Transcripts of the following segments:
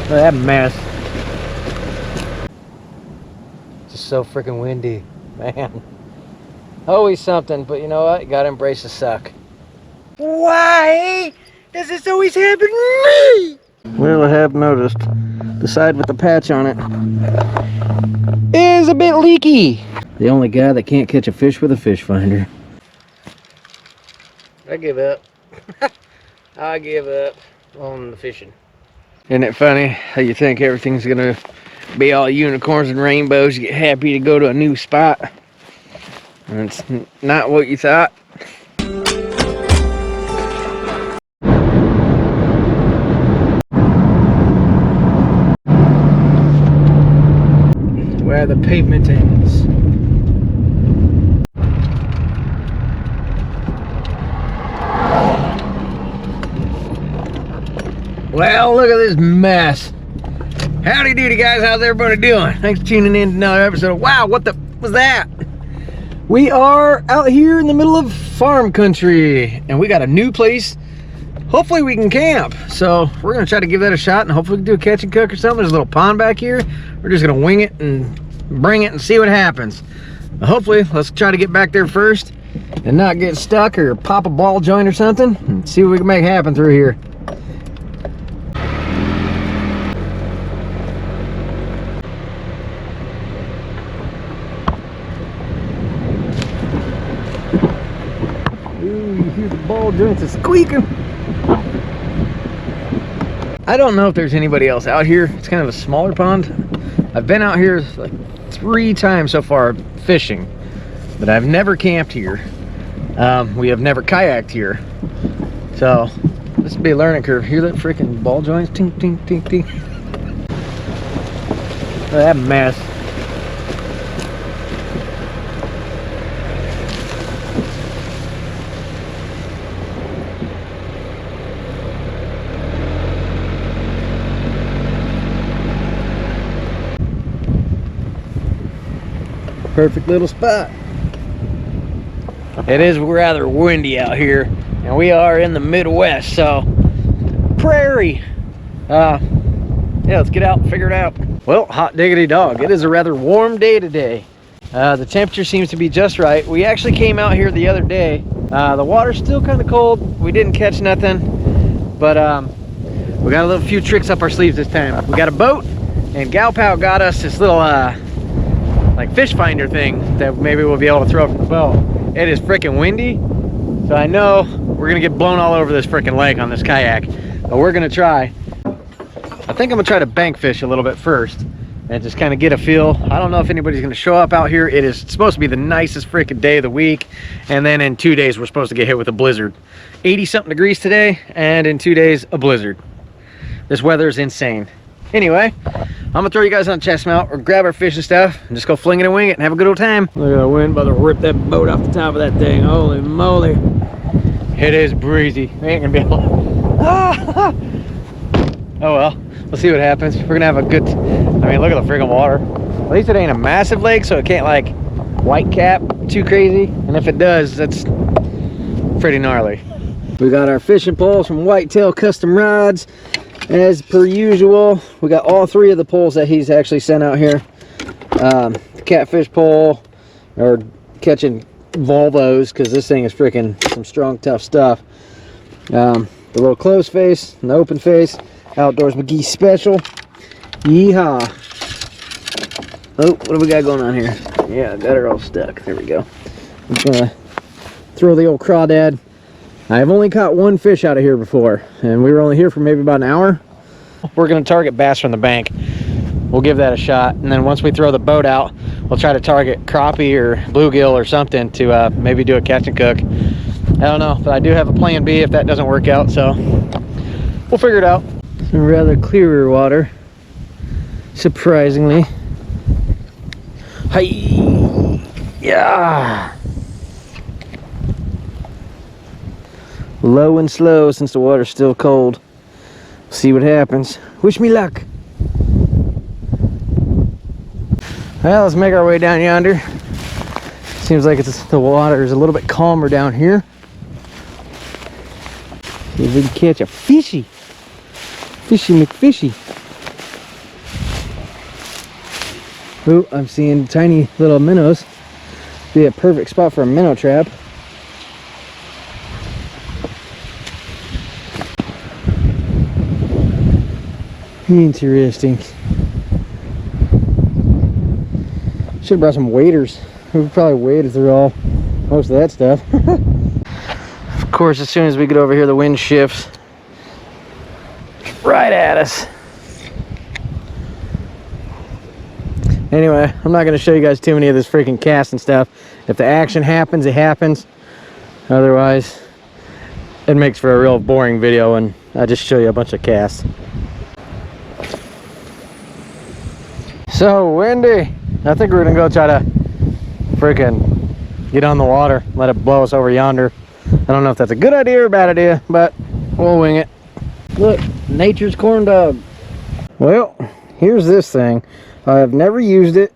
Look at that mess. Just so freaking windy, man. Always something, but you know what? You gotta embrace the suck. Why does this always happen to me? Well, I have noticed the side with the patch on it is a bit leaky. The only guy that can't catch a fish with a fish finder. I give up. I give up on the fishing. Isn't it funny how you think everything's gonna be all unicorns and rainbows? You get happy to go to a new spot, and it's not what you thought. Where the pavement ends. Well, look at this mess. Howdy doody, guys. How's everybody doing? Thanks for tuning in to another episode of Wow, what the was that? We are out here in the middle of farm country, and we got a new place. Hopefully we can camp. So we're gonna try to give that a shot, and hopefully we can do a catch and cook or something. There's a little pond back here. We're just gonna wing it and bring it and see what happens. But hopefully, let's try to get back there first and not get stuck or pop a ball joint or something, and see what we can make happen through here. Ball joints are squeaking. I don't know if there's anybody else out here. It's kind of a smaller pond. I've been out here like 3 times so far fishing, but I've never camped here. We have never kayaked here, so this will be a learning curve. Hear that freaking ball joints? Tink, tink, tink, tink. Look at that mess. Perfect little spot. It is rather windy out here, and we are in the Midwest, so prairie. Yeah, let's get out and figure it out. Well, hot diggity dog, it is a rather warm day today. The temperature seems to be just right. We actually came out here the other day. The water's still kind of cold. We didn't catch nothing, but we got a few tricks up our sleeves this time. We got a boat, and Gal Pal got us this little like fish finder thing that maybe we'll be able to throw from the boat. It is freaking windy, so I know we're gonna get blown all over this freaking lake on this kayak, but we're gonna try. I think I'm gonna try to bank fish a little bit first and just kind of get a feel. I don't know if anybody's gonna show up out here. It is supposed to be the nicest freaking day of the week, and then in 2 days we're supposed to get hit with a blizzard. 80 something degrees today, and in 2 days a blizzard. This weather is insane. Anyway, I'm gonna throw you guys on chest mount or grab our fish and stuff and just go fling it and wing it and have a good old time. Look at the wind about to rip that boat off the top of that thing. Holy moly. It is breezy. We ain't gonna be able to... Oh well, we'll see what happens. We're gonna have a good... I mean, look at the friggin' water. At least it ain't a massive lake, so it can't like white cap too crazy. And if it does, that's pretty gnarly. We got our fishing poles from Whitetail Custom Rods. As per usual, we got all 3 of the poles that he's actually sent out here. The catfish pole, or catching Volvos, because this thing is freaking some strong, tough stuff. The little closed face and the open face, Theoutdoorsmegee special. Yeehaw. Oh, what do we got going on here? Yeah, got her all stuck. There we go. I'm just gonna throw the old crawdad. I've only caught 1 fish out of here before, and we were only here for maybe about an hour. We're going to target bass from the bank. We'll give that a shot, and then once we throw the boat out, we'll try to target crappie or bluegill or something to maybe do a catch and cook. I don't know, but I do have a plan B if that doesn't work out, so we'll figure it out. Some rather clearer water, surprisingly. Hi, yeah. Low and slow since the water's still cold. See what happens. Wish me luck. Well, let's make our way down yonder. Seems like the water is a little bit calmer down here. See if we can catch a fishy. Fishy McFishy. Ooh, I'm seeing tiny little minnows. Be a perfect spot for a minnow trap. Interesting. Should have brought some waders. We probably waded through most of that stuff. Of course, as soon as we get over here, the wind shifts right at us. Anyway, I'm not going to show you guys too many of this freaking cast and stuff. If the action happens, it happens. Otherwise, it makes for a real boring video, and I just show you a bunch of casts. So windy. I think we're going to go try to freaking get on the water, let it blow us over yonder. I don't know if that's a good idea or a bad idea, but we'll wing it. Look, nature's corn dog. Well, here's this thing. I've never used it,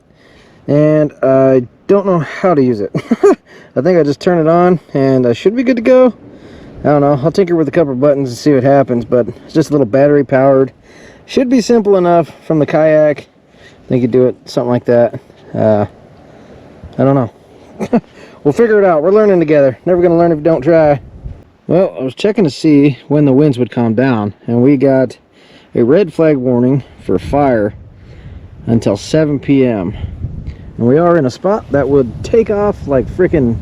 and I don't know how to use it. I think I just turn it on, and I should be good to go. I don't know. I'll tinker with a couple of buttons and see what happens, but it's just a little battery powered. Should be simple enough from the kayak. I think you do it something like that. I don't know. We'll figure it out. We're learning together. Never going to learn if you don't try. Well, I was checking to see when the winds would calm down, and we got a red flag warning for fire until 7 p.m. and we are in a spot that would take off like freaking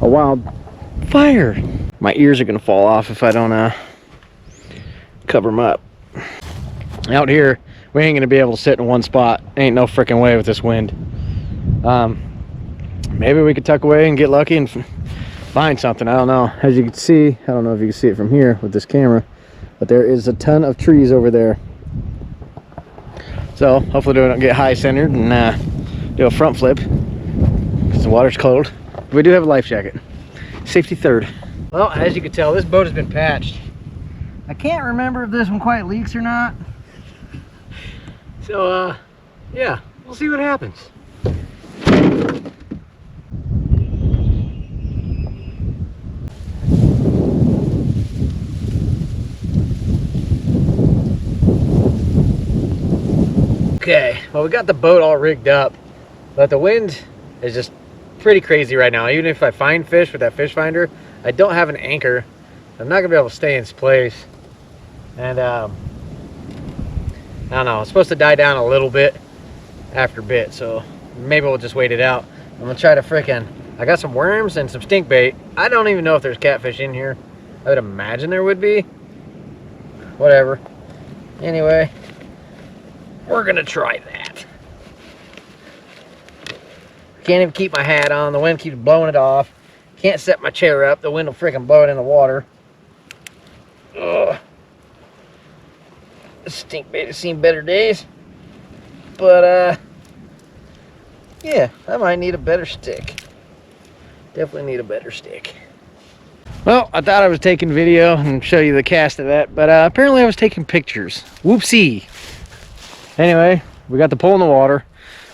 a wildfire. My ears are gonna fall off if I don't cover them up. Out here, we ain't gonna be able to sit in one spot. Ain't no freaking way with this wind. Maybe we could tuck away and get lucky and find something. I don't know. As you can see, I don't know if you can see it from here with this camera, but there is a ton of trees over there. So hopefully we don't get high centered and do a front flip because the water's cold. We do have a life jacket. Safety third. Well, as you can tell, this boat has been patched. I can't remember if this one quite leaks or not. So yeah, we'll see what happens. Okay, well, we got the boat all rigged up, but the wind is just pretty crazy right now. Even if I find fish with that fish finder, I don't have an anchor. I'm not gonna be able to stay in place. And I don't know, it's supposed to die down a little bit after a bit, so maybe we'll just wait it out. I'm gonna try to frickin', I got some worms and some stink bait. I don't even know if there's catfish in here. I would imagine there would be. Whatever. Anyway, we're gonna try that. Can't even keep my hat on. The wind keeps blowing it off. Can't set my chair up. The wind will freaking blow it in the water. Ugh. This stink bait has seen better days. But yeah, I might need a better stick. Definitely need a better stick. Well, I thought I was taking video and show you the cast of that, but apparently I was taking pictures. Whoopsie. Anyway, we got the pole in the water.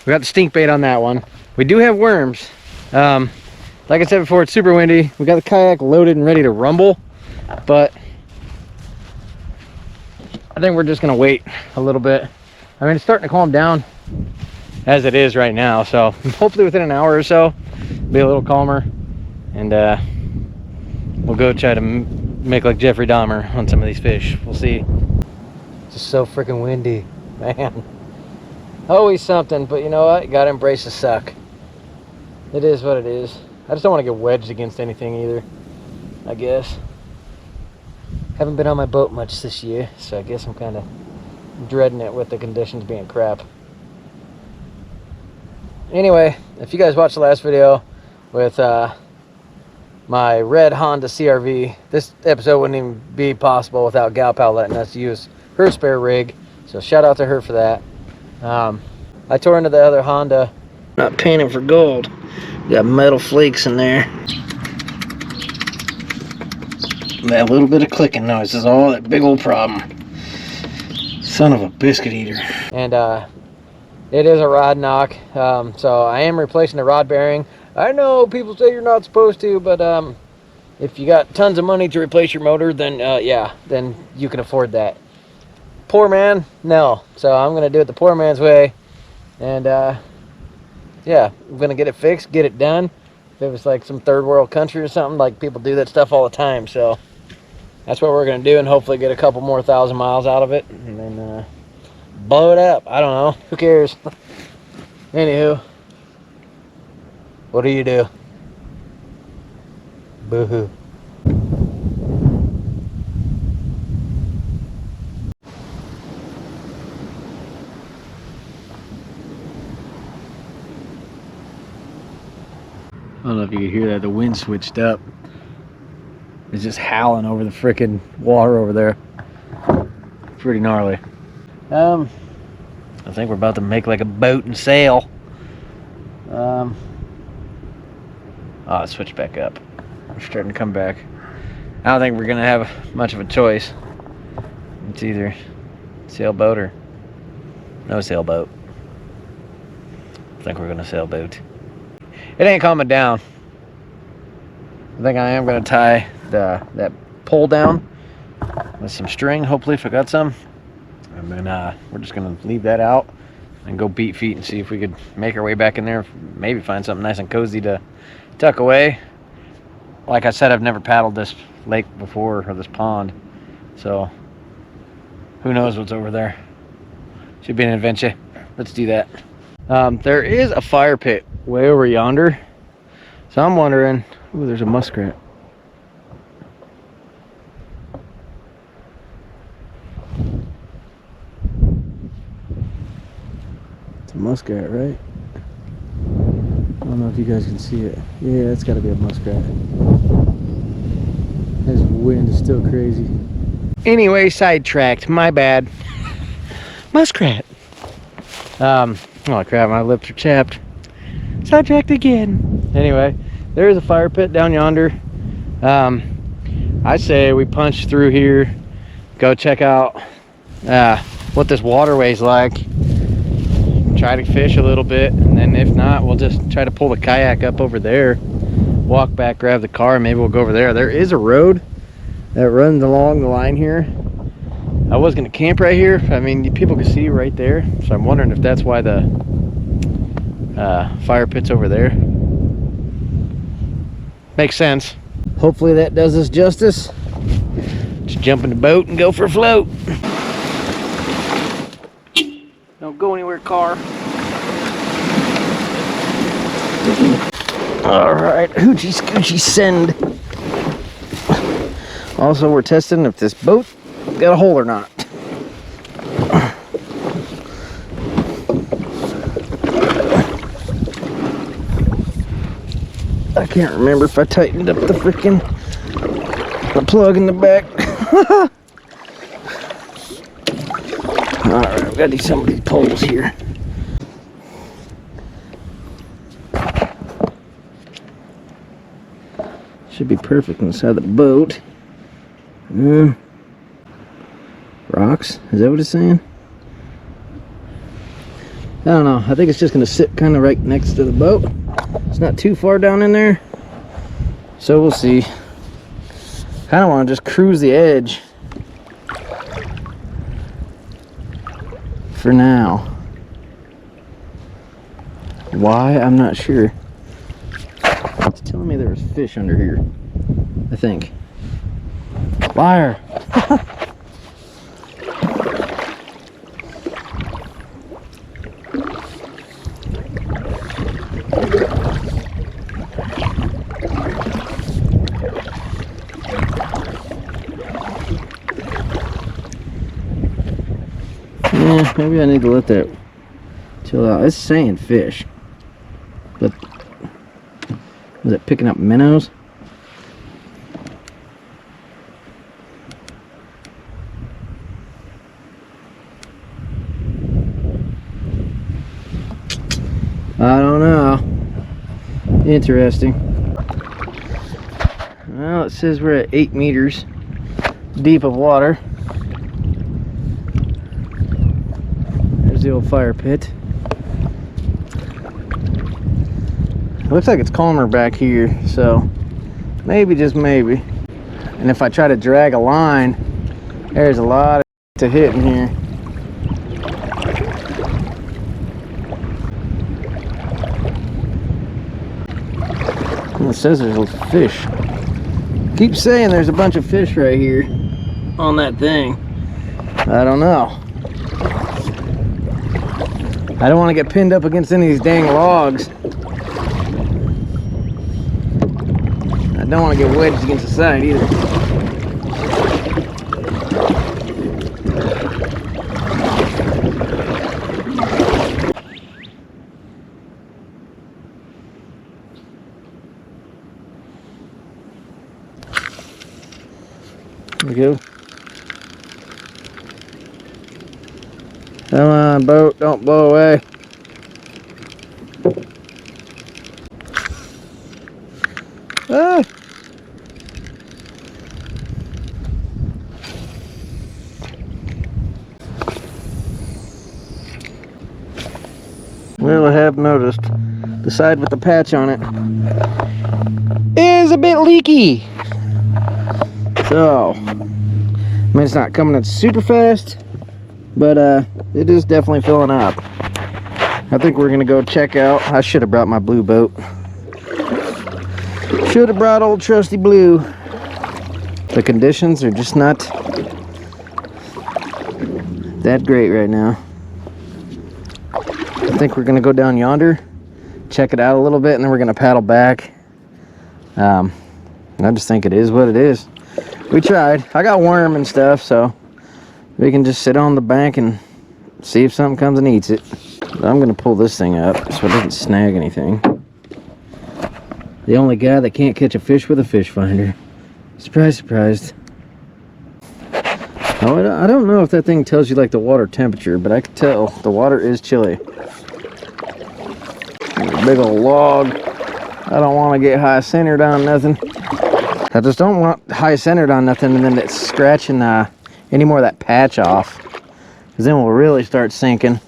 We got the stink bait on that one. We do have worms. Like I said before, it's super windy. We got the kayak loaded and ready to rumble, but I think we're just gonna wait a little bit. I mean, it's starting to calm down as it is right now, so hopefully within an hour or so, be a little calmer, and we'll go try to make like Jeffrey Dahmer on some of these fish. We'll see. It's just so freaking windy. Man, always something, but you know what? You gotta embrace the suck. It is what it is. I just don't want to get wedged against anything either, I guess. Haven't been on my boat much this year, so I guess I'm kind of dreading it with the conditions being crap. Anyway, if you guys watched the last video with my red Honda CRV, this episode wouldn't even be possible without Gal Pal letting us use her spare rig. So shout out to her for that. I tore into the other Honda. Not painted for gold. Got metal flakes in there. That little bit of clicking noise is all that big old problem. Son of a biscuit eater. And it is a rod knock. So I am replacing the rod bearing. I know people say you're not supposed to, but if you got tons of money to replace your motor, then yeah, then you can afford that. Poor man, no. So I'm gonna do it the poor man's way, and yeah, I'm gonna get it fixed, get it done. If it was like some third world country or something, like people do that stuff all the time. So that's what we're gonna do, and hopefully get a couple more 1,000 miles out of it, and then blow it up. I don't know. Who cares? Anywho, what do you do? Boo-hoo. I don't know if you could hear that. The wind switched up. It's just howling over the freaking water over there. Pretty gnarly. I think we're about to make like a boat and sail. Oh, it switched back up. We're starting to come back. I don't think we're gonna have much of a choice. It's either sailboat or no sailboat. I think we're gonna sailboat. It ain't calming down. I think I am gonna tie that pole down with some string, hopefully, if I got some. And then we're just gonna leave that out and go beat feet and see if we could make our way back in there. Maybe find something nice and cozy to tuck away. Like I said, I've never paddled this lake before, or this pond, so who knows what's over there. Should be an adventure. Let's do that. There is a fire pit way over yonder, so I'm wondering. Ooh, there's a muskrat. It's a muskrat, right? I don't know if you guys can see it. Yeah, it's got to be a muskrat. This wind is still crazy. Anyway, sidetracked. My bad. Muskrat. Oh crap, my lips are chapped. Sidetracked again. Anyway, there is a fire pit down yonder. I say we punch through here, go check out what this waterway's like, try to fish a little bit, and then if not, we'll just try to pull the kayak up over there, walk back, grab the car, and maybe we'll go over there. There is a road that runs along the line here. I was gonna camp right here. I mean, people can see right there, so I'm wondering if that's why the fire pit's over there. Makes sense. Hopefully that does us justice. Just jump in the boat and go for a float. Don't go anywhere, car. All right, hoochie scoochie send. Also, we're testing if this boat got a hole or not. I can't remember if I tightened up the freaking plug in the back. Alright, I've got to do some of these poles here. Should be perfect inside the boat. Rocks? Is that what it's saying? I don't know. I think it's just going to sit kind of right next to the boat. It's not too far down in there, so we'll see. Kind of want to just cruise the edge for now. Why? I'm not sure. It's telling me there was fish under here, I think. Liar. Yeah, maybe I need to let that chill out. It's saying fish, but was it picking up minnows? I don't know. Interesting. Well, it says we're at 8 meters deep of water. There's the old fire pit. It looks like it's calmer back here, so maybe, just maybe. And if I try to drag a line, there's a lot to hit in here. It says there's a fish. Keep saying there's a bunch of fish right here on that thing. I don't know. I don't want to get pinned up against any of these dang logs. I don't want to get wedged against the side either. There we go. Come on, boat, don't blow away. Ah! Well, I have noticed the side with the patch on it is a bit leaky. So, I mean, it's not coming in super fast, but it is definitely filling up. I think we're gonna go check out. I should have brought my blue boat. Should have brought old trusty blue. The conditions are just not that great right now. I think we're gonna go down yonder, check it out a little bit, and then we're gonna paddle back. I just think it is what it is. We tried. I got worm and stuff, so we can just sit on the bank and see if something comes and eats it. I'm gonna pull this thing up so it doesn't snag anything. The only guy that can't catch a fish with a fish finder. Surprise, surprise. Oh, I don't know if that thing tells you like the water temperature, but I can tell the water is chilly. Big old log. I don't want to get high centered on nothing. I just don't want high centered on nothing and then it's scratching any more of that patch off, because then we'll really start sinking.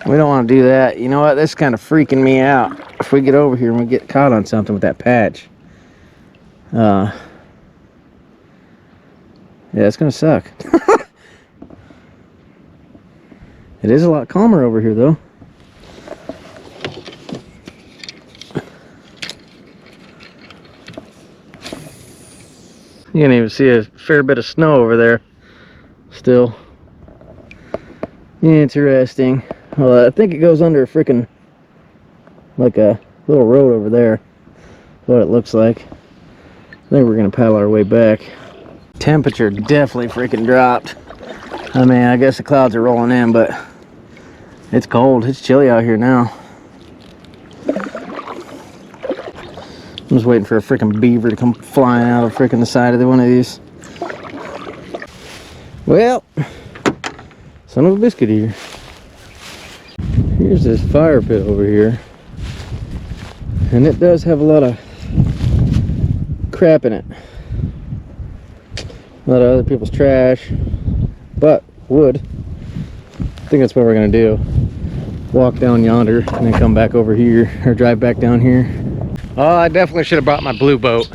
We don't want to do that. You know what? This is kind of freaking me out. If we get over here and we get caught on something with that patch, yeah, it's gonna suck. It is a lot calmer over here though. You can even see a fair bit of snow over there still. Interesting. Well, I think it goes under a freaking, like a little road over there. That's what it looks like. I think we're gonna paddle our way back. Temperature definitely freaking dropped. I mean, I guess the clouds are rolling in, but it's cold. It's chilly out here now. I'm just waiting for a freaking beaver to come flying out of freaking the side of one of these. Well, son of a biscuit eater. Here's this fire pit over here. And it does have a lot of crap in it. A lot of other people's trash. But wood. I think that's what we're gonna do. Walk down yonder and then come back over here, or drive back down here. Oh, I definitely should have brought my blue boat.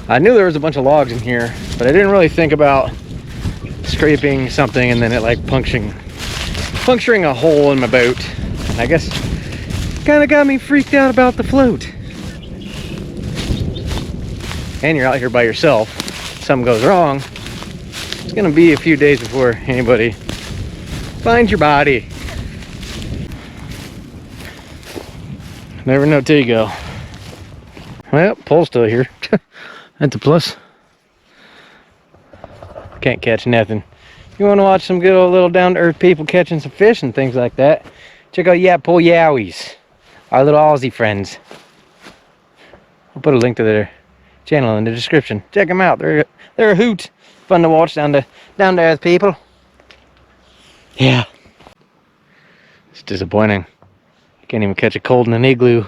I knew there was a bunch of logs in here, but I didn't really think about scraping something and then it like puncturing a hole in my boat. And I guess kind of got me freaked out about the float. And you're out here by yourself. If something goes wrong, it's gonna be a few days before anybody finds your body. Never know till you go. Well, pole's still here. That's a plus. Can't catch nothing. You want to watch some good old little down-to-earth people catching some fish and things like that, check out Yatpool Yowies, our little Aussie friends. I'll put a link to their channel in the description. Check them out. They're a hoot. Fun to watch, down-to-earth people. Yeah. It's disappointing. Can't even catch a cold in an igloo.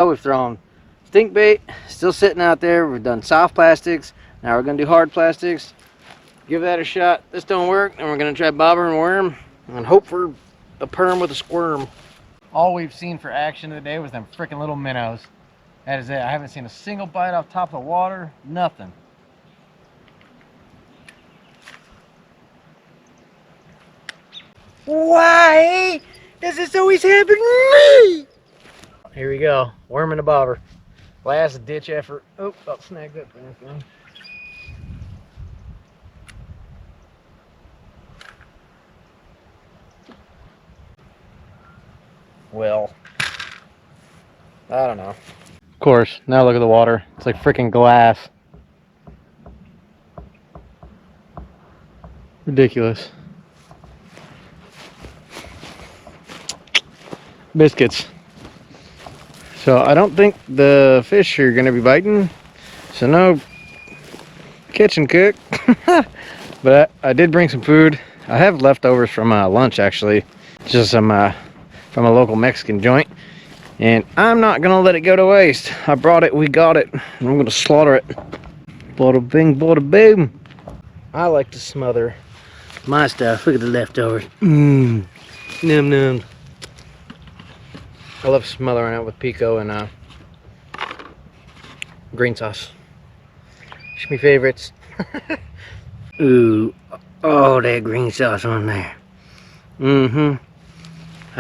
We've thrown stink bait, still sitting out there. We've done soft plastics. Now we're gonna do hard plastics. Give that a shot. This don't work, and we're gonna try bobber and worm and hope for a perm with a squirm. All we've seen for action today was them freaking little minnows. That is it. I haven't seen a single bite off top of the water. Nothing. Why does this always happen to me? Here we go. Worm in a bobber. Last ditch effort. Oh, about snagged up there. Well, I don't know. Of course, now look at the water. It's like freaking glass. Ridiculous. Biscuits. So I don't think the fish are gonna be biting. So no kitchen cook. But I did bring some food. I have leftovers from lunch actually. Just some from a local Mexican joint. And I'm not gonna let it go to waste. I brought it, we got it, and I'm gonna slaughter it. Bada bing, bada boom. I like to smother my stuff. Look at the leftovers. Mmm, num num. I love smothering it with pico and green sauce. It's my favorites. Ooh, all that green sauce on there. Mm-hmm.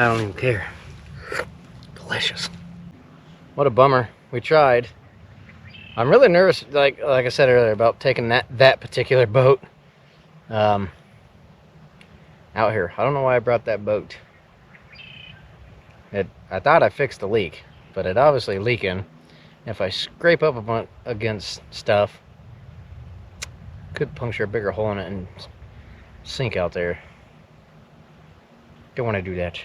I don't even care. Delicious. What a bummer. We tried. I'm really nervous, like I said earlier, about taking that particular boat out here. I don't know why I brought that boat. I thought I fixed the leak, but it obviously leaking. If I scrape up against stuff, could puncture a bigger hole in it and sink out there. Don't want to do that.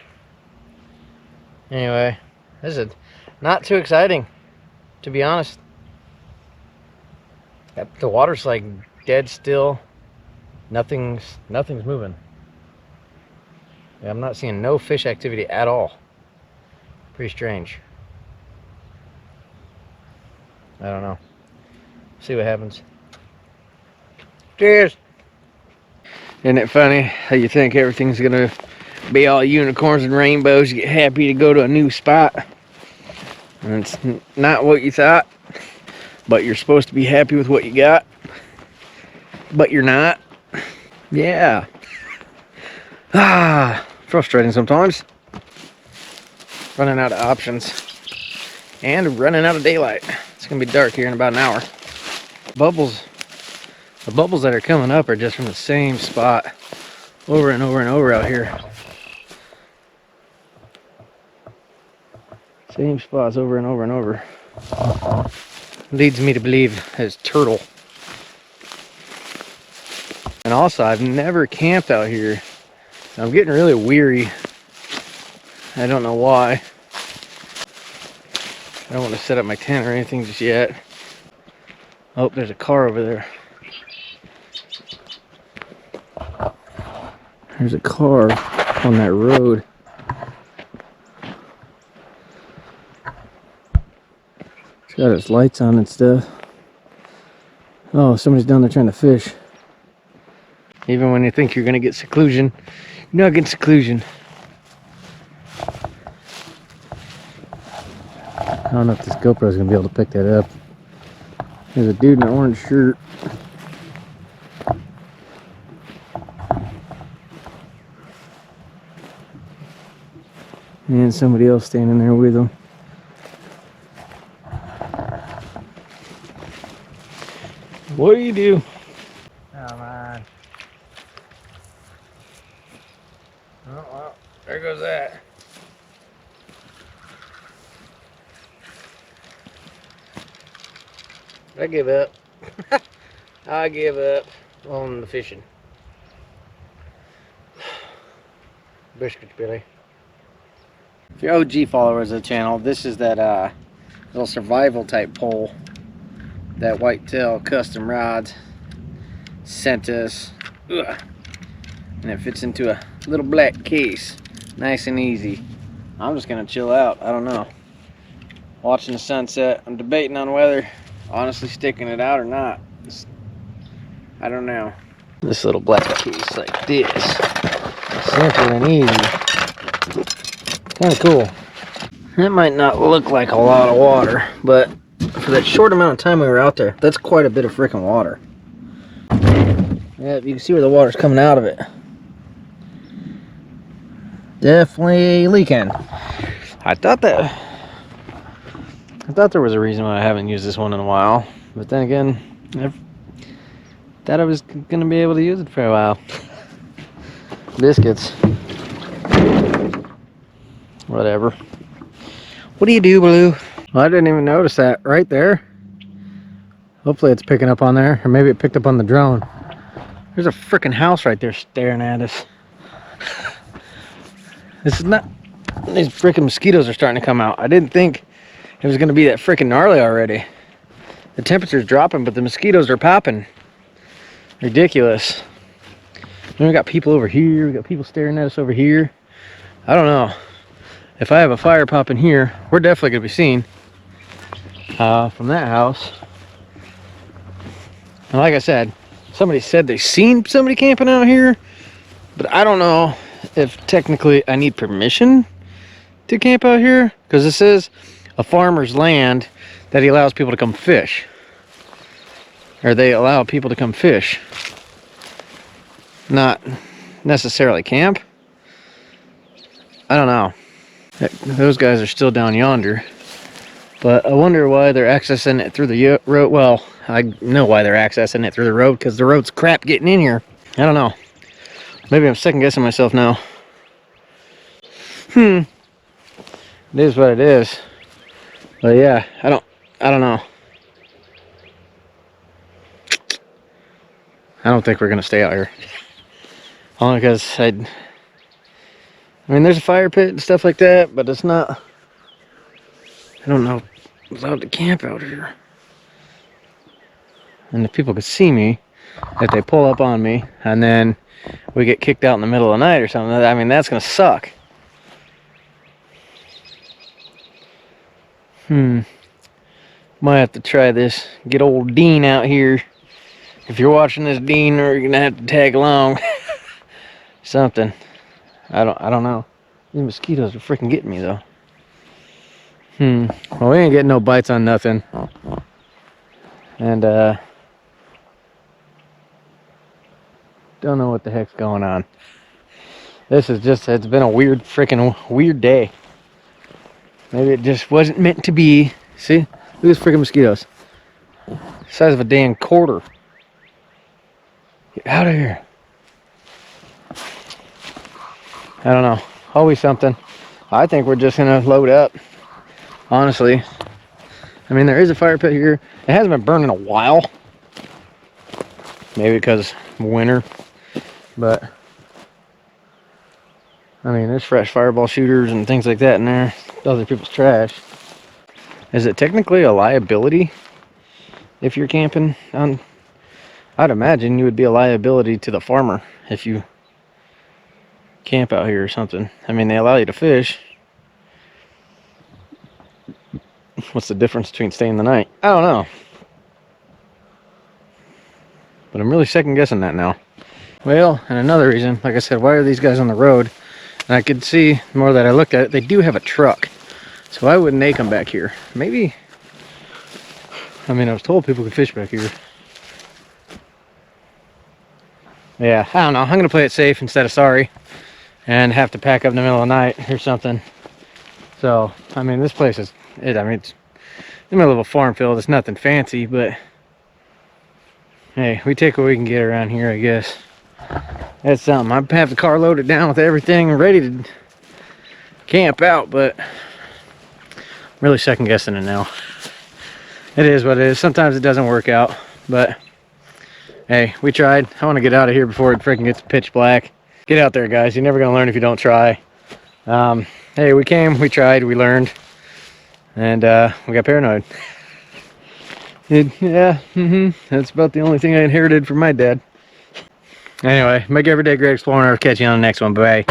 Anyway, this is not too exciting, to be honest. The water's like dead still. Nothing's moving. Yeah, I'm not seeing no fish activity at all. Pretty strange. I don't know. See what happens. Cheers! Isn't it funny how you think everything's gonna be all unicorns and rainbows? You get happy to go to a new spot, and it's not what you thought. But you're supposed to be happy with what you got, but you're not. Yeah. Frustrating sometimes. Running out of options and running out of daylight. It's gonna be dark here in about an hour. Bubbles, the bubbles that are coming up are just from the same spot over and over and over out here. Same spots over and over and over. Leads me to believe it's turtle. And also, I've never camped out here. I'm getting really weary. I don't know why. I don't want to set up my tent or anything just yet. Oh, there's a car over there. There's a car on that road. It's got its lights on and stuff. Oh, somebody's down there trying to fish. Even when you think you're gonna get seclusion, you're not getting seclusion. I don't know if this GoPro is gonna be able to pick that up. There's a dude in an orange shirt. And somebody else standing there with him. What do you do? Oh man. Oh well, there goes that. I give up. I give up on the fishing. Biscuits, Billy. If you're OG followers of the channel, this is that little survival type pole that Whitetail Custom Rods sent us. Ugh. And it fits into a little black case. Nice and easy. I'm just gonna chill out. I don't know. Watching the sunset. I'm debating on whether honestly sticking it out or not. I don't know. This little black case like this. Simple and easy. Kind of cool. That might not look like a lot of water, but for that short amount of time we were out there, that's quite a bit of freaking water. Yeah, you can see where the water's coming out of it. Definitely leaking. I thought there was a reason why I haven't used this one in a while, but then again, I thought I was gonna be able to use it for a while. Biscuits. Whatever. What do you do, Blue? Well, I didn't even notice that right there. Hopefully it's picking up on there, or maybe it picked up on the drone. There's a freaking house right there staring at us. This is not... These freaking mosquitoes are starting to come out. I didn't think it was going to be that freaking gnarly already. The temperature's dropping, but the mosquitoes are popping. Ridiculous. Then we got people over here. We got people staring at us over here. I don't know. If I have a fire popping here, we're definitely going to be seen from that house. And like I said, somebody said they seen somebody camping out here, but I don't know if technically I need permission to camp out here, because this is a farmer's land that he allows people to come fish, or they allow people to come fish, not necessarily camp. I don't know. Those guys are still down yonder, but I wonder why they're accessing it through the road. Well, I know why they're accessing it through the road, because the road's crap getting in here. I don't know. Maybe I'm second guessing myself now. It is what it is. But yeah, I don't know. I don't think we're gonna stay out here. Only because I mean, there's a fire pit and stuff like that, but it's not, I don't know, allowed to camp out here. And if people could see me, if they pull up on me, and then we get kicked out in the middle of the night or something, I mean, that's gonna suck. Might have to try this. Get old Dean out here. If you're watching this, Dean, or you're gonna have to tag along. Something. I don't know. These mosquitoes are freaking getting me though. Well, we ain't getting no bites on nothing. And don't know what the heck's going on. This is just, it's been a weird day. Maybe it just wasn't meant to be. See? Look at these freaking mosquitoes. The size of a damn quarter. Get out of here. I don't know. Always something. I think we're just gonna load up. Honestly. I mean, there is a fire pit here. It hasn't been burned in a while. Maybe because winter. But I mean, there's fresh fireball shooters and things like that in there. Other people's trash. Is it technically a liability if you're camping on? I'd imagine you would be a liability to the farmer if you camp out here or something. I mean, they allow you to fish. What's the difference between staying the night? I don't know. But I'm really second guessing that now. Well, and another reason, like I said, why are these guys on the road? And I could see, the more that I looked at it, they do have a truck. So why wouldn't they come back here? Maybe, I mean, I was told people could fish back here. Yeah, I don't know. I'm going to play it safe instead of sorry. And have to pack up in the middle of the night or something. So, I mean, this place is, I mean, it's in the middle of a farm field. It's nothing fancy, but hey, we take what we can get around here, I guess. That's something. I have the car loaded down with everything ready to camp out, but I'm really second guessing it now. It is what it is. Sometimes it doesn't work out, but hey, we tried. I want to get out of here before it freaking gets pitch black. Get out there, guys. You're never going to learn if you don't try. Hey, we came, we tried, we learned, and we got paranoid. That's about the only thing I inherited from my dad. Anyway, make every day great exploring. I'll catch you on the next one. Bye.